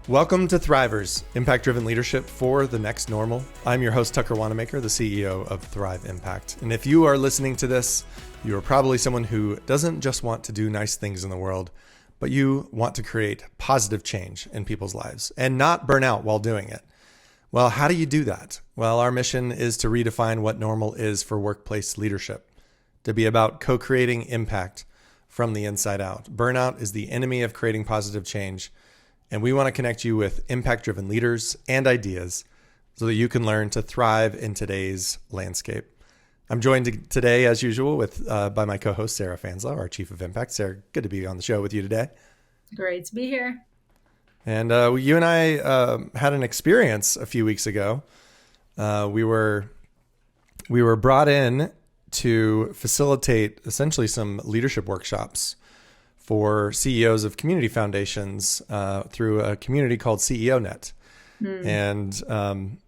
Welcome to Thrivers, impact-driven leadership for the next normal. I'm your host, Tucker Wanamaker, the CEO of Thrive Impact. And if you are listening to this, you are probably someone who doesn't just want to do nice things in the world, but you want to create positive change in people's lives and not burn out while doing it. Well, how do you do that? Well, our mission is to redefine what normal is for workplace leadership, to be about co-creating impact from the inside out. Burnout is the enemy of creating positive change. And we want to connect you with impact-driven leaders and ideas so that you can learn to thrive in today's landscape. I'm joined today, as usual, by my co-host, Sarah Fanslow, our Chief of Impact. Sarah, good to be on the show with you today. Great to be here. And you and I had an experience a few weeks ago. We were brought in to facilitate essentially some leadership workshops for CEOs of community foundations through a community called CEO Net. And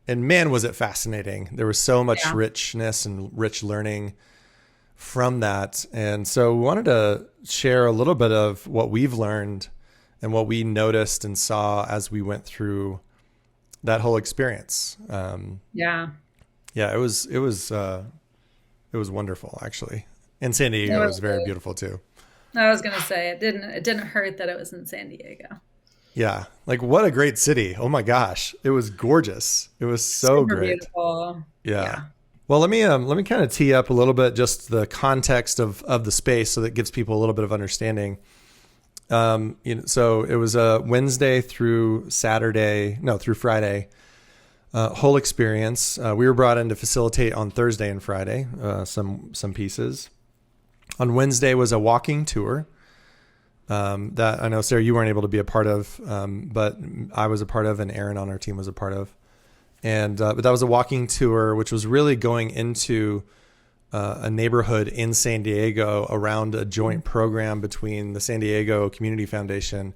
man, was it fascinating. There was so much richness and rich learning from that. And so we wanted to share a little bit of what we've learned and what we noticed and saw as we went through that whole experience. It was wonderful, actually. And San Diego was very beautiful too. I was going to say it didn't hurt that it was in San Diego. Yeah. Like, what a great city. Oh my gosh. It was gorgeous. It was so Super great. Beautiful. Yeah. Well, let me kind of tee up a little bit, just the context of the space, so that gives people a little bit of understanding. So it was a Wednesday through Friday, whole experience. We were brought in to facilitate on Thursday and Friday, some pieces. On Wednesday was a walking tour that I know, Sarah, you weren't able to be a part of, but I was a part of, and Aaron on our team was a part of. And but that was a walking tour, which was really going into a neighborhood in San Diego around a joint program between the San Diego Community Foundation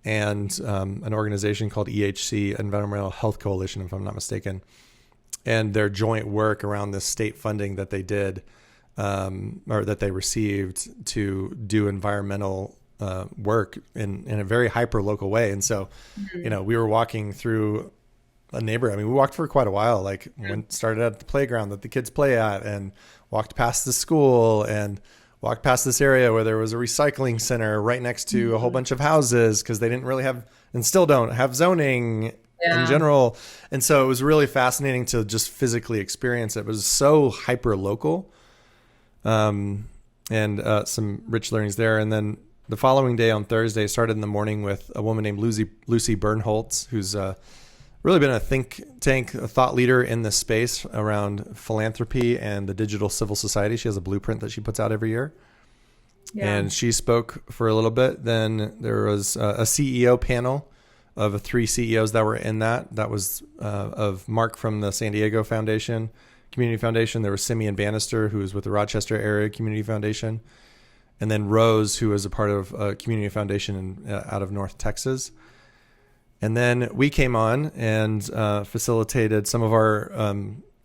and an organization called EHC, Environmental Health Coalition, if I'm not mistaken, and their joint work around this state funding that they did. Or that they received to do environmental work in a very hyper local way. And so, we were walking through a neighborhood. I mean, we walked for quite a while, started at the playground that the kids play at, and walked past the school and walked past this area where there was a recycling center right next to a whole bunch of houses, because they didn't really have, and still don't have, zoning in general. And so it was really fascinating to just physically experience it. It was so hyper local. And some rich learnings there. And then the following day on Thursday, started in the morning with a woman named Lucy Bernholtz, who's really been a think tank, a thought leader in this space around philanthropy and the digital civil society. She has a blueprint that she puts out every year. And she spoke for a little bit. Then there was a CEO panel of 3 CEOs that were in that. That was of Mark from the San Diego Community Foundation. There was Simeon Bannister, who was with the Rochester Area Community Foundation, and then Rose, who was a part of a community foundation out of North Texas. And then we came on and facilitated some of our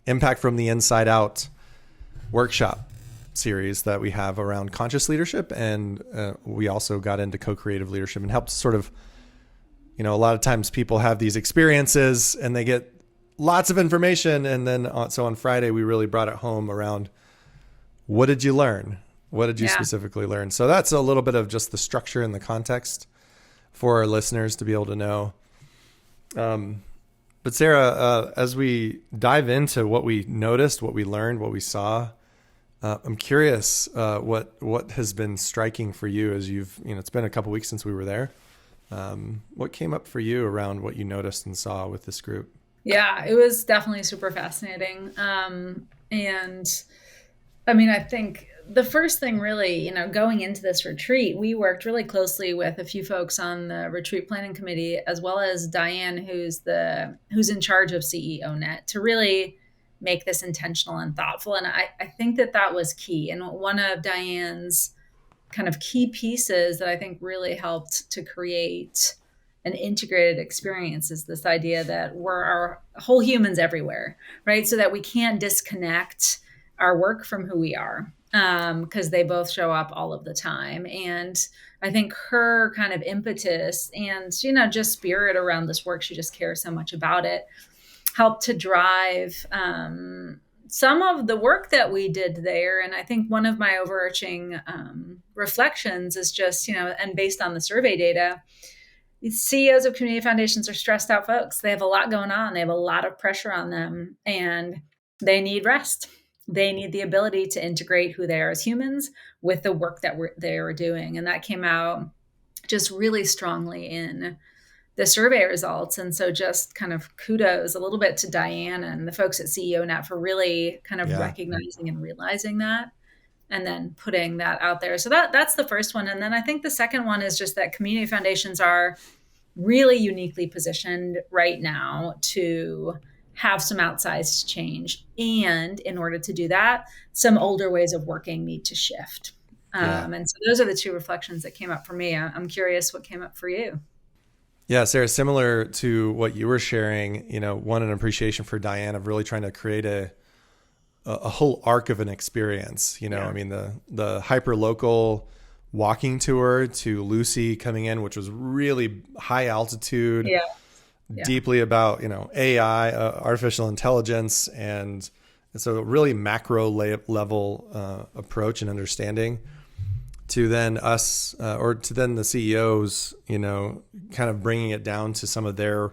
Impact from the Inside Out workshop series that we have around conscious leadership. And we also got into co-creative leadership and helped sort of, a lot of times people have these experiences and they get lots of information. And then, so on Friday, we really brought it home around, what did you learn? What did you specifically learn? So that's a little bit of just the structure and the context for our listeners to be able to know. But Sarah, as we dive into what we noticed, what we learned, what we saw, I'm curious what has been striking for you as it's been a couple weeks since we were there. What came up for you around what you noticed and saw with this group? Yeah, it was definitely super fascinating. And I mean, I think the first thing really, going into this retreat, we worked really closely with a few folks on the retreat planning committee, as well as Diane, who's in charge of CEO Net, to really make this intentional and thoughtful. And I think that was key. And one of Diane's kind of key pieces that I think really helped to create an integrated experience is this idea that we're our whole humans everywhere, right? So that we can't disconnect our work from who we are. because they both show up all of the time. And I think her kind of impetus and, just spirit around this work, she just cares so much about it, helped to drive some of the work that we did there. And I think one of my overarching reflections is just, and based on the survey data, CEOs of community foundations are stressed out folks. They have a lot going on. They have a lot of pressure on them, and they need rest. They need the ability to integrate who they are as humans with the work that they are doing. And that came out just really strongly in the survey results. And so just kind of kudos a little bit to Diane and the folks at CEO Net for really kind of recognizing and realizing that, and then putting that out there. So that's the first one. And then I think the second one is just that community foundations are really uniquely positioned right now to have some outsized change. And in order to do that, some older ways of working need to shift. And so those are the two reflections that came up for me. I'm curious what came up for you. Yeah, Sarah, similar to what you were sharing, one, an appreciation for Diane of really trying to create a whole arc of an experience. I mean, the hyper local walking tour to Lucy coming in, which was really high altitude, deeply about, AI, artificial intelligence. And it's a really macro level approach and understanding to then us or to then the CEOs, kind of bringing it down to some of their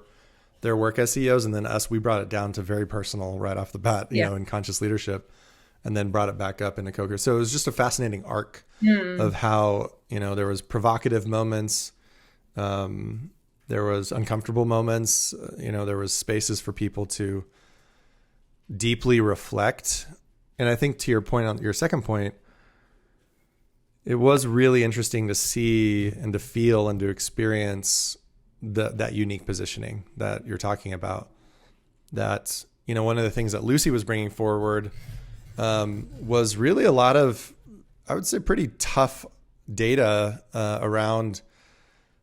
work as CEOs. And then us, we brought it down to very personal right off the bat, in conscious leadership, and then brought it back up into co-creation. So it was just a fascinating arc of how, there was provocative moments. There was uncomfortable moments, there was spaces for people to deeply reflect. And I think to your point, on your second point, it was really interesting to see and to feel and to experience that unique positioning that you're talking about. That, one of the things that Lucy was bringing forward was really a lot of, I would say, pretty tough data around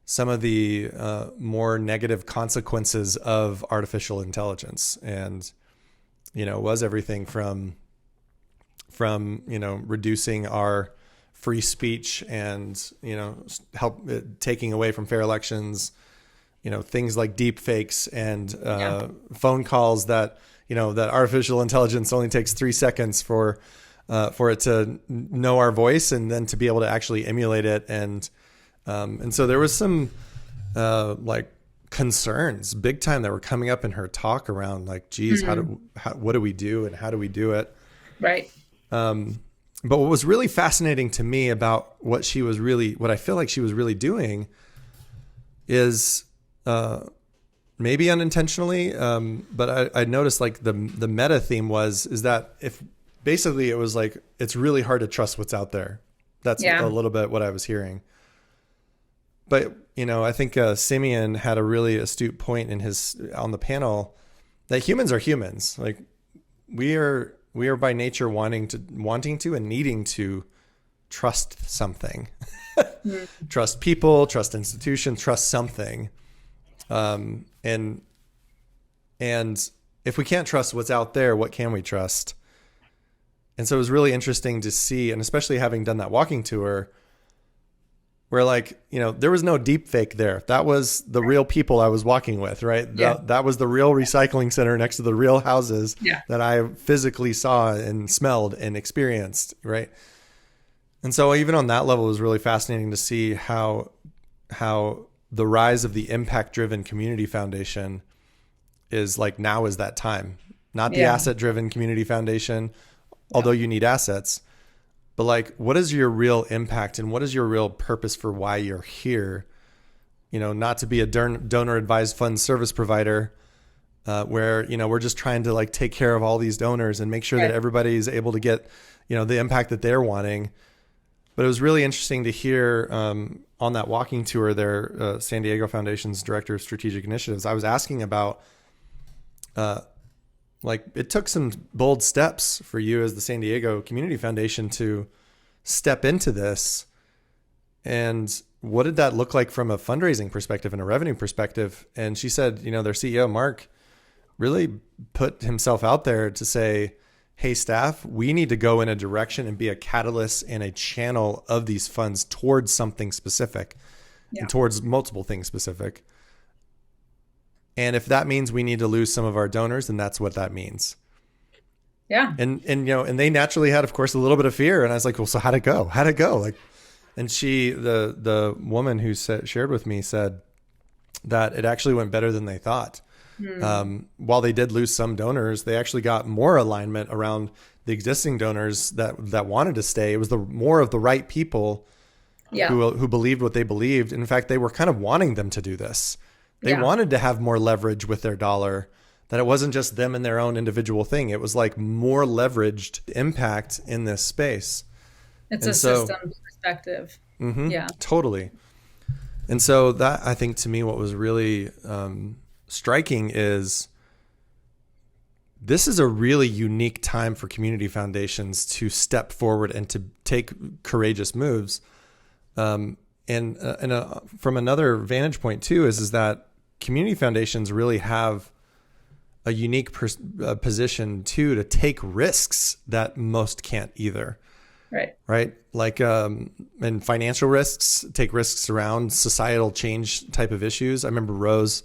some of the more negative consequences of artificial intelligence. And, it was everything from reducing our free speech and, help taking away from fair elections, things like deep fakes and phone calls that, that artificial intelligence only takes 3 seconds for it to know our voice and then to be able to actually emulate it. And so there was some concerns big time that were coming up in her talk around geez, what do we do and how do we do it? Right. But what was really fascinating to me about what I feel like she was really doing is, maybe unintentionally, but I noticed the meta theme is that if basically it was it's really hard to trust what's out there. That's a little bit what I was hearing. But, I think Simeon had a really astute point on the panel that humans are humans. We are by nature wanting to and needing to trust something, trust people, trust institutions, trust something. And if we can't trust what's out there, what can we trust? And so it was really interesting to see, and especially having done that walking tour where there was no deep fake there. That was the real people I was walking with, right? That was the real recycling center next to the real houses that I physically saw and smelled and experienced, right? And so even on that level, it was really fascinating to see how the rise of the impact-driven community foundation is now is that time, not the asset-driven community foundation, although you need assets. But what is your real impact and what is your real purpose for why you're here? Not to be a donor advised fund service provider where, we're just trying to take care of all these donors and make sure that everybody's able to get, the impact that they're wanting. But it was really interesting to hear on that walking tour there, San Diego Foundation's Director of Strategic Initiatives, I was asking about it took some bold steps for you as the San Diego Community Foundation to step into this. And what did that look like from a fundraising perspective and a revenue perspective? And she said, their CEO, Mark, really put himself out there to say, hey, staff, we need to go in a direction and be a catalyst and a channel of these funds towards something specific Yeah. and towards multiple things specific. And if that means we need to lose some of our donors, then that's what that means. Yeah. And they naturally had, of course, a little bit of fear. And I was like, well, so how'd it go? How'd it go? Like, and the woman who shared with me said that it actually went better than they thought. While they did lose some donors, they actually got more alignment around the existing donors that wanted to stay. It was more of the right people who believed what they believed. In fact, they were kind of wanting them to do this. They wanted to have more leverage with their dollar, that it wasn't just them and their own individual thing. It was like more leveraged impact in this space. It's a system perspective. Yeah. Totally. And so that, I think, to me, what was really striking is this is a really unique time for community foundations to step forward and to take courageous moves. From another vantage point too, is that community foundations really have a unique position too to take risks that most can't either. Right. Like, and financial risks, take risks around societal change type of issues. I remember Rose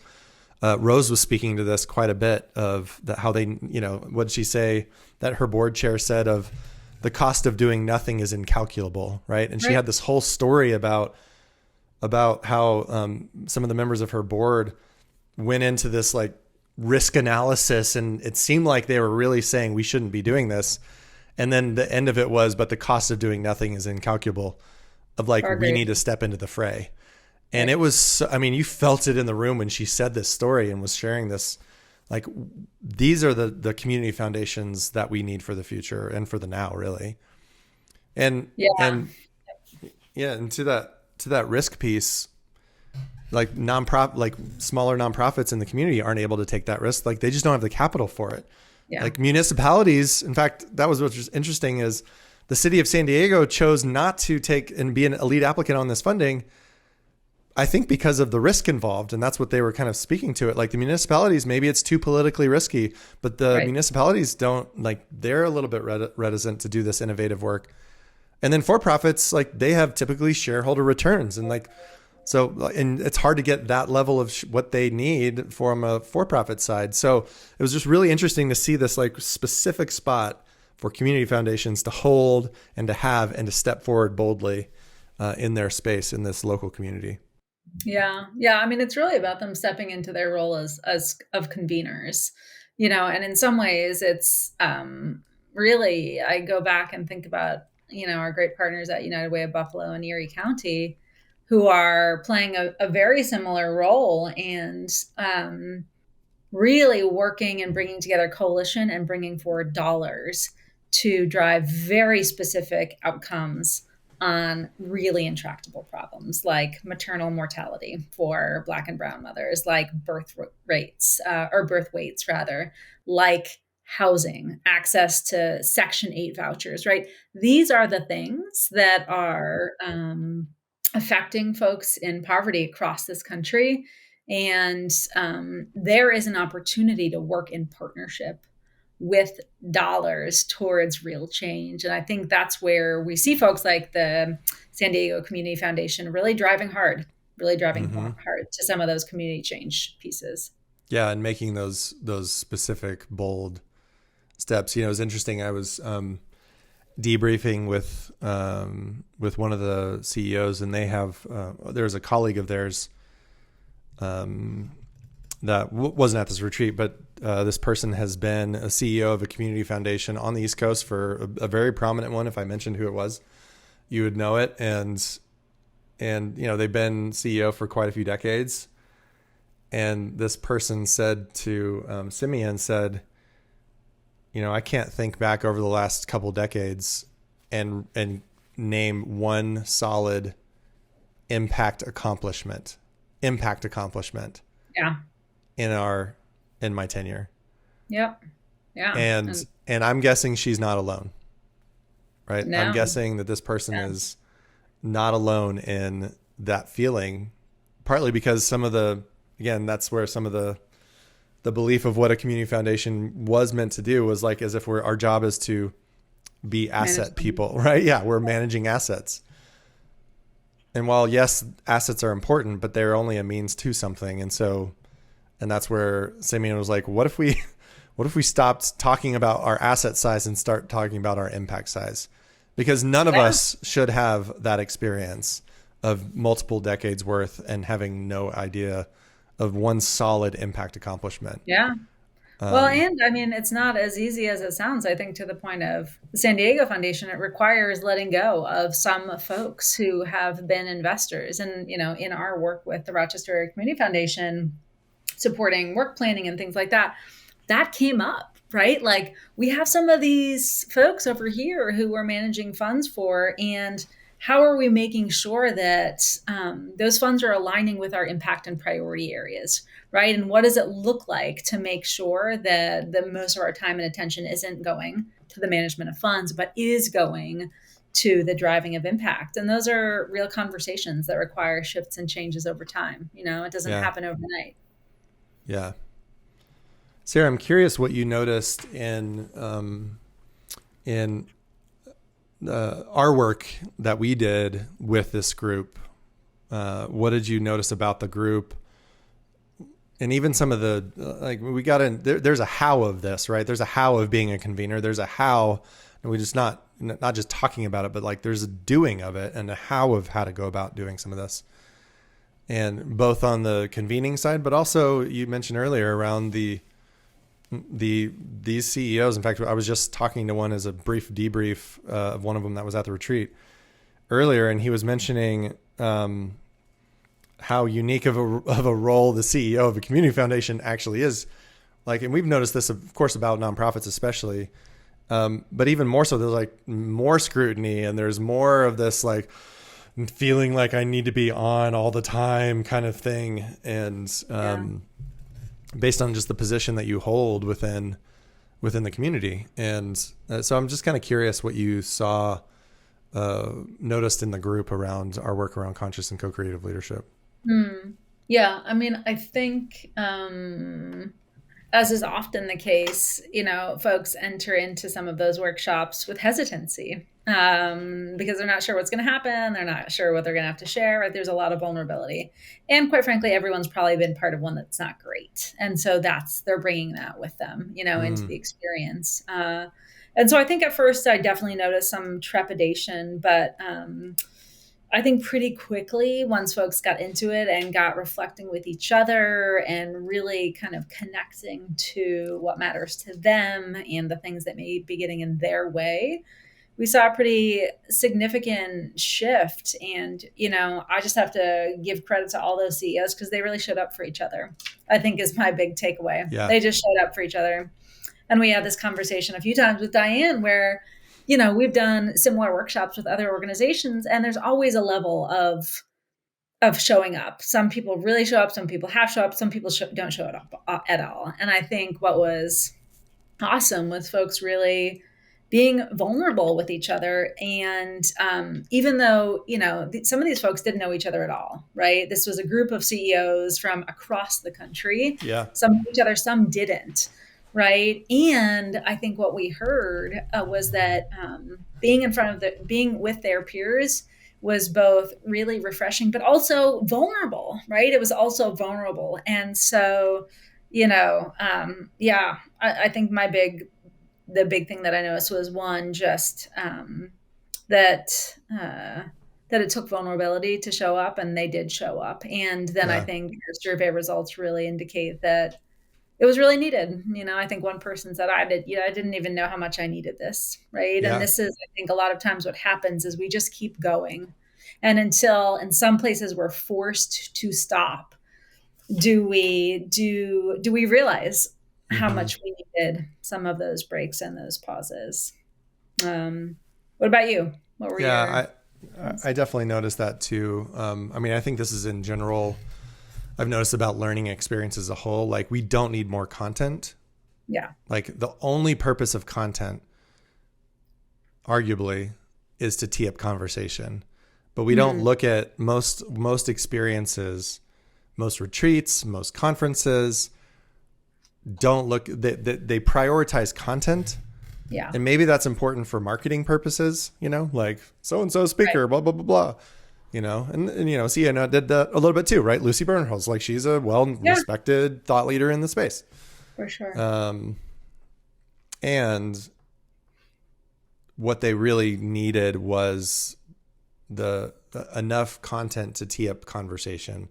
was speaking to this quite a bit of how they, what did she say that her board chair said of the cost of doing nothing is incalculable. Right. And she had this whole story about how, some of the members of her board went into this like risk analysis, and it seemed like they were really saying we shouldn't be doing this. And then the end of it was, but the cost of doing nothing is incalculable, of like, we need to step into the fray. And it was, you felt it in the room when she said this story and was sharing this, like, these are the community foundations that we need for the future and for the now, really. And to that risk piece, like smaller nonprofits in the community aren't able to take that risk. Like, they just don't have the capital for it. Yeah. Like municipalities, in fact, that was what's interesting, is the city of San Diego chose not to take and be an elite applicant on this funding, I think because of the risk involved. And that's what they were kind of speaking to it. Like, the municipalities, maybe it's too politically risky, but the municipalities they're a little bit reticent to do this innovative work. And then for-profits, like, they have typically shareholder returns, and and it's hard to get that level of what they need from a for-profit side. So it was just really interesting to see this like specific spot for community foundations to hold and to have and to step forward boldly in their space in this local community. Yeah. Yeah. It's really about them stepping into their role as of conveners, and in some ways it's really, I go back and think about, our great partners at United Way of Buffalo and Erie County, who are playing a very similar role, and really working and bringing together coalition and bringing forward dollars to drive very specific outcomes on really intractable problems, like maternal mortality for Black and brown mothers, like birth weights, like housing, access to Section 8 vouchers, right? These are the things that are affecting folks in poverty across this country. And there is an opportunity to work in partnership with dollars towards real change. And I think that's where we see folks like the San Diego Community Foundation really driving hard to some of those community change pieces. Yeah. And making those specific, bold steps. It was interesting. I was debriefing with one of the CEOs, and they have there's a colleague of theirs that wasn't at this retreat, but this person has been a CEO of a community foundation on the East Coast for a very prominent one. If I mentioned who it was, you would know it. And they've been CEO for quite a few decades. And this person said to Simeon, said, I can't think back over the last couple decades and name one solid impact accomplishment. Yeah. In my tenure. Yep. Yeah. And I'm guessing she's not alone. Right? No. I'm guessing that this person is not alone in that feeling, partly because that's where some of the the belief of what a community foundation was meant to do was like as if our job is to be asset people, right? Yeah, we're managing assets. And while yes, assets are important, but they're only a means to something. And that's where Simeon was like, what if we stopped talking about our asset size and start talking about our impact size? Because none of us should have that experience of multiple decades worth and having no idea of one solid impact accomplishment. Yeah. Well, and I mean, it's not as easy as it sounds. I think to the point of the San Diego Foundation, it requires letting go of some folks who have been investors. And, in our work with the Rochester Area Community Foundation, supporting work planning and things like that, that came up, right? Like we have some of these folks over here who we're managing funds for, and how are we making sure that those funds are aligning with our impact and priority areas, right? And what does it look like to make sure that the most of our time and attention isn't going to the management of funds, but is going to the driving of impact? And those are real conversations that require shifts and changes over time. It doesn't happen overnight. Yeah. Sarah, I'm curious what you noticed in our work that we did with this group. What did you notice about the group? And even some of the, like we got in, there's a how of this, right? There's a how of being a convener. There's a how, and we just not just talking about it, but like there's a doing of it and a how of how to go about doing some of this. And both on the convening side, but also you mentioned earlier around these CEOs. In fact, I was just talking to one as a brief debrief of one of them that was at the retreat earlier, and he was mentioning how unique of a role the CEO of a community foundation actually is. Like, and we've noticed this, of course, about nonprofits especially, but even more so, there's like more scrutiny, and there's more of this like feeling like I need to be on all the time kind of thing, and based on just the position that you hold within the community. And so I'm just kind of curious what you saw, noticed in the group around our work around conscious and co-creative leadership. Yeah, I mean, I think as is often the case, folks enter into some of those workshops with hesitancy because they're not sure what's going to happen. They're not sure what they're going to have to share. Right? There's a lot of vulnerability. And quite frankly, everyone's probably been part of one that's not great. And so they're bringing that with them, into the experience. And so I think at first I definitely noticed some trepidation, but I think pretty quickly, once folks got into it and got reflecting with each other and really kind of connecting to what matters to them and the things that may be getting in their way, we saw a pretty significant shift. And, I just have to give credit to all those CEOs because they really showed up for each other, I think is my big takeaway. Yeah. They just showed up for each other. And we had this conversation a few times with Diane where we've done similar workshops with other organizations, and there's always a level of showing up. Some people really show up, some people half show up, some people don't show up at all. And I think what was awesome was folks really being vulnerable with each other. And even though, some of these folks didn't know each other at all, right? This was a group of CEOs from across the country. Yeah. Some knew each other, some didn't. Right. And I think what we heard was that being with their peers was both really refreshing, but also vulnerable. Right. It was also vulnerable. And so, I think the big thing that I noticed was one, just that it took vulnerability to show up, and they did show up. And then I think your survey results really indicate that it was really needed. I think one person said, I didn't even know how much I needed this. Right. Yeah. And this is, I think a lot of times what happens is we just keep going. And until in some places we're forced to stop, do we realize how much we needed some of those breaks and those pauses. What about you? What were I definitely noticed that too. I think this is in general, I've noticed about learning experience as a whole. Like, we don't need more content. Yeah. Like, the only purpose of content, arguably, is to tee up conversation. But we don't look at most experiences, most retreats, most conferences don't look, they prioritize content. Yeah. And maybe that's important for marketing purposes, like so-and-so speaker, blah, blah, blah, blah, and Sienna did that a little bit too, right? Lucy Bernholz, like she's a well-respected thought leader in the space. For sure. And what they really needed was the enough content to tee up conversation,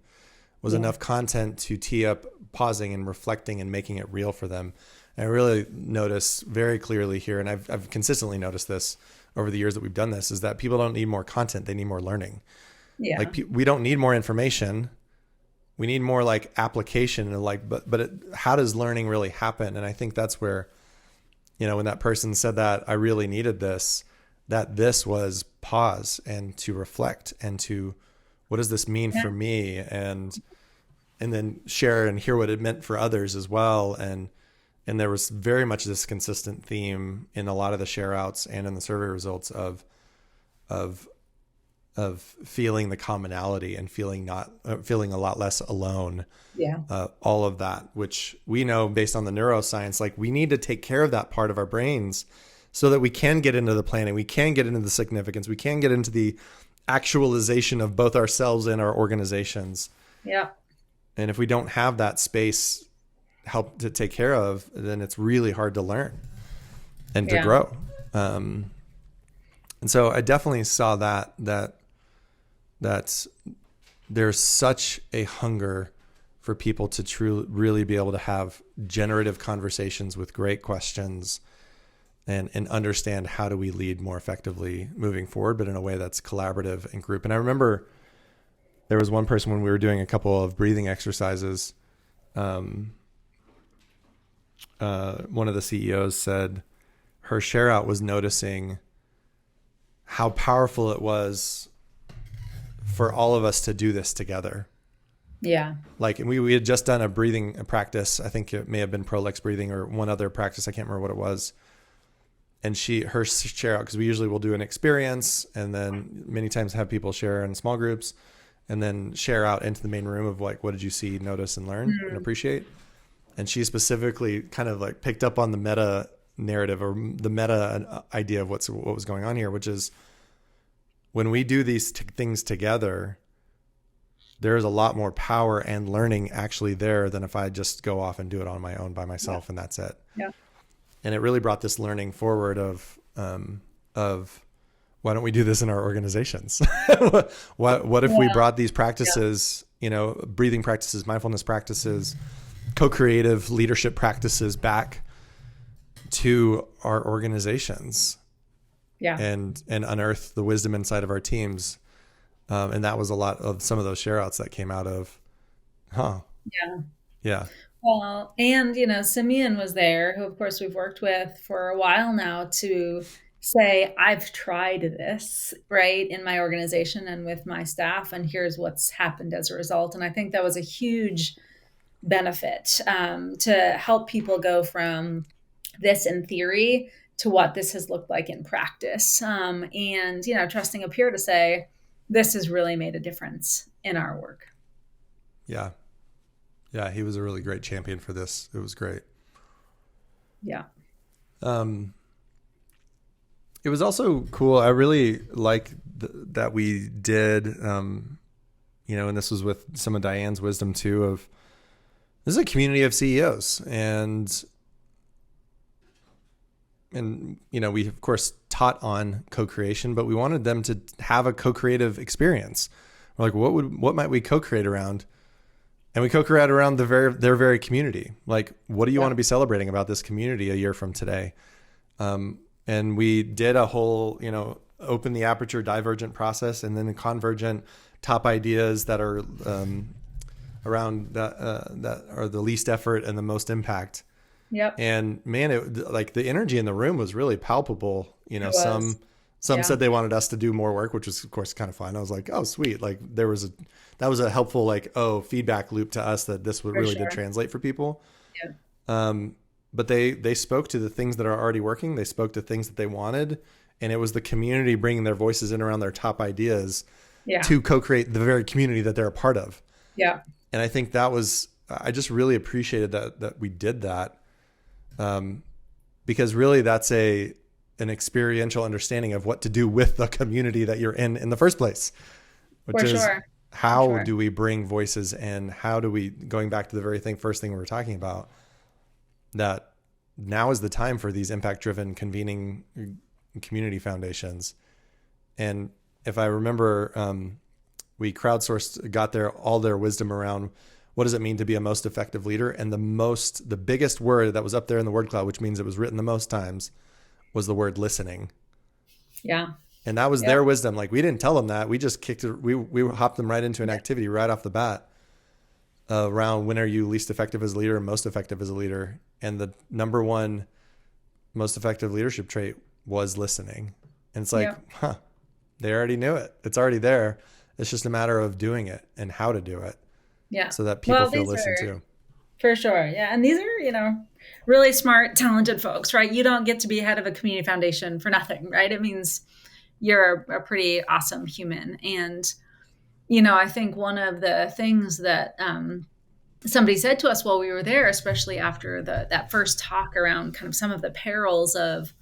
was enough content to tee up pausing and reflecting and making it real for them. And I really notice very clearly here, and I've consistently noticed this over the years that we've done this, is that people don't need more content. They need more learning. Yeah. Like we don't need more information. We need more like application and like, but how does learning really happen? And I think that's where, when that person said that I really needed this, that this was pause and to reflect and to, what does this mean for me? And then share and hear what it meant for others as well. And there was very much this consistent theme in a lot of the share outs and in the survey results of feeling the commonality and feeling a lot less alone. Yeah. All of that, which we know based on the neuroscience, like we need to take care of that part of our brains so that we can get into the planning, we can get into the significance, we can get into the actualization of both ourselves and our organizations. Yeah. And if we don't have that space help to take care of, then it's really hard to learn and to grow. And so I definitely saw that there's such a hunger for people to really be able to have generative conversations with great questions and understand how do we lead more effectively moving forward, but in a way that's collaborative and group. And I remember there was one person when we were doing a couple of breathing exercises, one of the CEOs said her share out was noticing how powerful it was for all of us to do this together. Yeah. Like, and we had just done a practice. I think it may have been Prolix breathing or one other practice. I can't remember what it was. And her share out, because we usually will do an experience and then many times have people share in small groups and then share out into the main room of like, what did you see, notice, and learn and appreciate? And she specifically kind of like picked up on the meta narrative or the meta idea of what was going on here, which is when we do these things together, there's a lot more power and learning actually there than if I just go off and do it on my own by myself and that's it. Yeah. And it really brought this learning forward of why don't we do this in our organizations? what if we brought these practices, breathing practices, mindfulness practices, co-creative leadership practices back to our organizations and unearth the wisdom inside of our teams. And that was a lot of some of those share outs that came out of, Yeah. Well, and, Simeon was there, who of course we've worked with for a while now, to say, I've tried this, right, in my organization and with my staff, and here's what's happened as a result. And I think that was a huge benefit to help people go from this in theory to what this has looked like in practice. And, trusting a peer to say, this has really made a difference in our work. Yeah. Yeah. He was a really great champion for this. It was great. Yeah. It was also cool. I really like that we did, and this was with some of Diane's wisdom too, of this is a community of CEOs and we of course taught on co-creation, but we wanted them to have a co-creative experience. We're like, what might we co-create around? And we co-create around their very community. Like, what do you want to be celebrating about this community a year from today? And we did a whole, open the aperture divergent process and then the convergent top ideas that are around that are the least effort and the most impact. Yep. And man, like the energy in the room was really palpable. Some said they wanted us to do more work, which was of course kind of fun. I was like, oh, sweet. Like that was a helpful, feedback loop to us that this did translate for people. Yeah. But they spoke to the things that are already working. They spoke to things that they wanted. And it was the community bringing their voices in around their top ideas to co-create the very community that they're a part of. Yeah. And I think that was I just really appreciated that we did that, because really that's an experiential understanding of what to do with the community that you're in the first place, which For is sure. For how sure. do we bring voices in? How do we, going back to the first thing we were talking about, that now is the time for these impact driven convening community foundations. And if I remember, we crowdsourced, got all their wisdom around what does it mean to be a most effective leader. And the biggest word that was up there in the word cloud, which means it was written the most times, was the word listening. Yeah. And that was Yep. their wisdom. Like, we didn't tell them that. We just kicked it. We hopped them right into an activity right off the bat, around when are you least effective as a leader and most effective as a leader. And the number one most effective leadership trait was listening. And it's like, Yep. they already knew it. It's already there. It's just a matter of doing it and how to do it Yeah. so that people Well, feel these listened are to. for sure. Yeah. And these are, really smart, talented folks, right? You don't get to be head of a community foundation for nothing, right? It means you're a pretty awesome human. And, I think one of the things that somebody said to us while we were there, especially after that first talk around kind of some of the perils of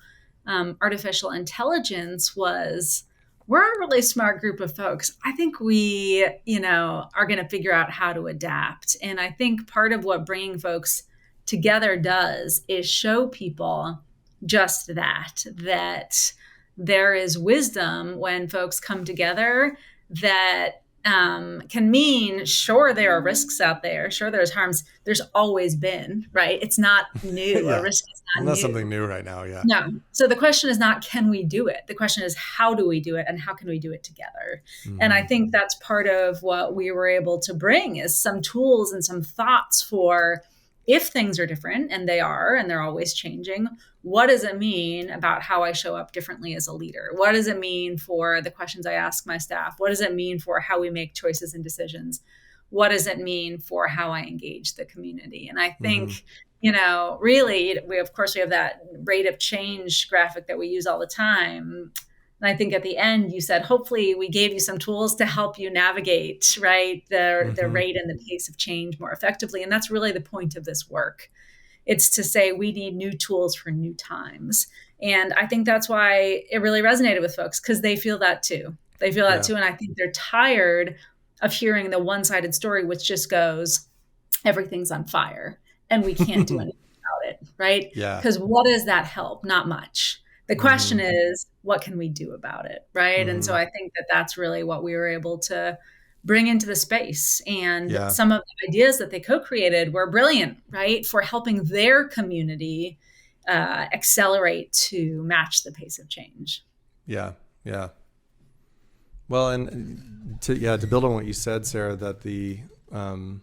artificial intelligence, was we're a really smart group of folks. I think we, are going to figure out how to adapt. And I think part of what bringing folks together does is show people just that there is wisdom when folks come together that can mean, sure, there are risks out there. Sure, there's harms. There's always been, right? It's not new. A Yeah. risk is Well, not that's something new. new right now. Yeah. No. So the question is not, can we do it? The question is, how do we do it and how can we do it together? And I Mm-hmm. think that's part of what we were able to bring is some tools and some thoughts for if things are different, and they are, and they're always changing. What does it mean about how I show up differently as a leader? What does it mean for the questions I ask my staff? What does it mean for how we make choices and decisions? What does it mean for how I engage the community? And I Mm-hmm. think, really, we of course we have that rate of change graphic that we use all the time. And I think at the end you said, hopefully we gave you some tools to help you navigate, right, the Mm-hmm. rate and the pace of change more effectively. And that's really the point of this work. It's to say we need new tools for new times. And I think that's why it really resonated with folks, because they feel that too. They feel that Yeah. too. And I think they're tired of hearing the one-sided story, which just goes, everything's on fire and we can't do anything about it, right? Yeah. Because what does that help? Not much. The Mm-hmm. question is, what can we do about it, right? And so Mm-hmm. I think that that's really what we were able to bring into the space. And Yeah. some of the ideas that they co-created were brilliant, right, for helping their community accelerate to match the pace of change. Yeah. Yeah. Well, and to build on what you said, Sarah, that um,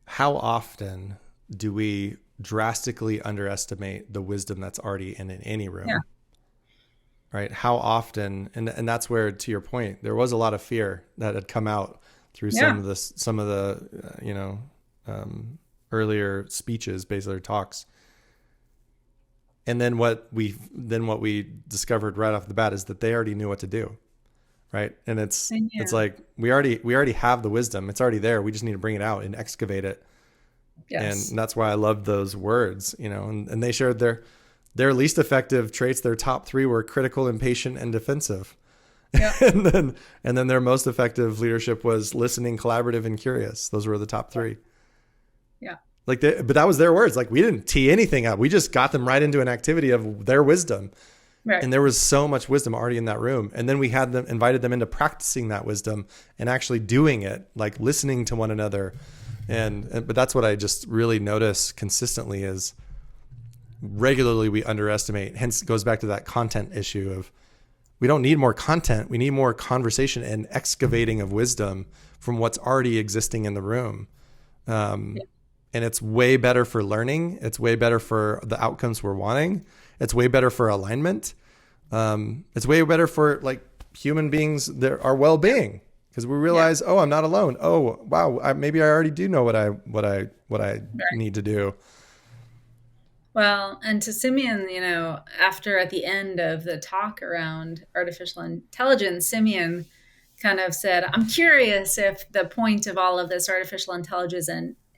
how often do we drastically underestimate the wisdom that's already in any Yeah. room? Right? How often, and that's where, to your point, there was a lot of fear that had come out through Yeah. some of the earlier speeches, basically talks. And then what we discovered right off the bat is that they already knew what to do, right? And it's Yeah. like we already have the wisdom. It's already there. We just need to bring it out and excavate it. Yes. And that's why I love those words, and they shared their least effective traits. Their top three were critical, impatient, and defensive. Yeah. and then their most effective leadership was listening, collaborative, and curious. Those were the top three. Yeah. But that was their words. Like, we didn't tee anything up. We just got them right into an activity of their wisdom. Right. And there was so much wisdom already in that room. And then we invited them into practicing that wisdom and actually doing it, like listening to one another. But that's what I just really notice consistently is regularly we underestimate. Hence, it goes back to that content issue of, we don't need more content. We need more conversation and excavating of wisdom from what's already existing in the room. And it's way better for learning. It's way better for the outcomes we're wanting. It's way better for alignment. It's way better for like human beings, our well-being, because we realize, oh, I'm not alone. Oh, wow, maybe I already do know what I Right. need to do. Well, and to Simeon, after at the end of the talk around artificial intelligence, Simeon kind of said, I'm curious if the point of all of this artificial intelligence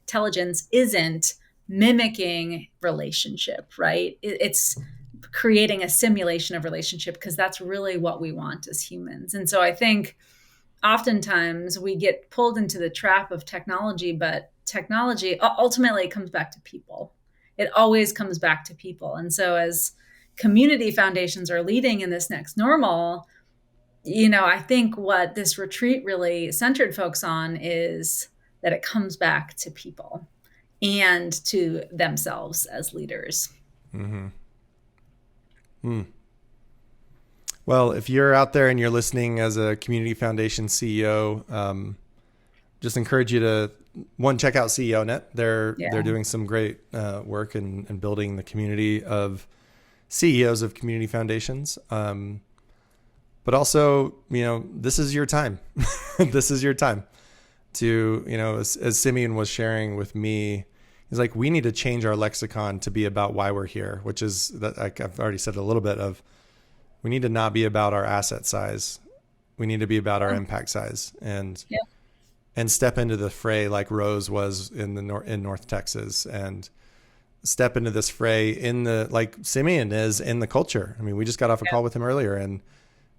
intelligence isn't mimicking relationship, right? It's creating a simulation of relationship, because that's really what we want as humans. And so I think oftentimes we get pulled into the trap of technology, but technology ultimately comes back to people. It always comes back to people. And so as community foundations are leading in this next normal, I think what this retreat really centered folks on is that it comes back to people and to themselves as leaders. Mm-hmm. Well, if you're out there and you're listening as a community foundation CEO, just encourage you to check out CEO Net. They're doing some great work in building the community of CEOs of community foundations. But also, this is your time. This is your time to, as Simeon was sharing with me, he's like, we need to change our lexicon to be about why we're here, which is that I've already said a little bit of, we need to not be about our asset size. We need to be about our impact size and step into the fray like Rose was in North Texas, and step into this fray like Simeon is in the culture. I mean, we just got off a call with him earlier, and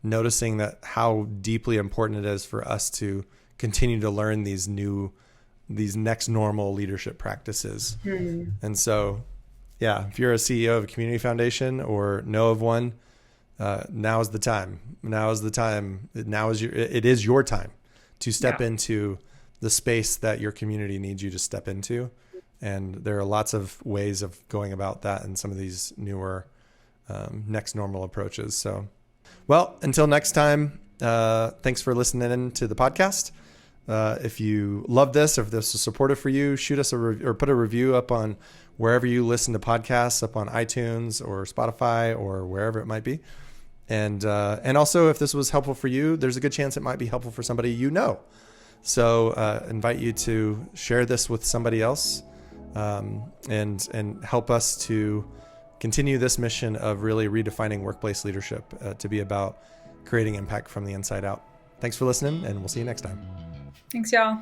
noticing that how deeply important it is for us to continue to learn these next normal leadership practices. And so, if you're a CEO of a community foundation or know of one, now is the time. It is your time to step into the space that your community needs you to step into. And there are lots of ways of going about that in some of these newer next normal approaches. So, well, until next time, thanks for listening in to the podcast. If you love this, or if this is supportive for you, shoot us or put a review up on wherever you listen to podcasts, up on iTunes or Spotify or wherever it might be. And also, if this was helpful for you, there's a good chance it might be helpful for somebody you know. So invite you to share this with somebody else, and help us to continue this mission of really redefining workplace leadership to be about creating impact from the inside out. Thanks for listening, and we'll see you next time. Thanks, y'all.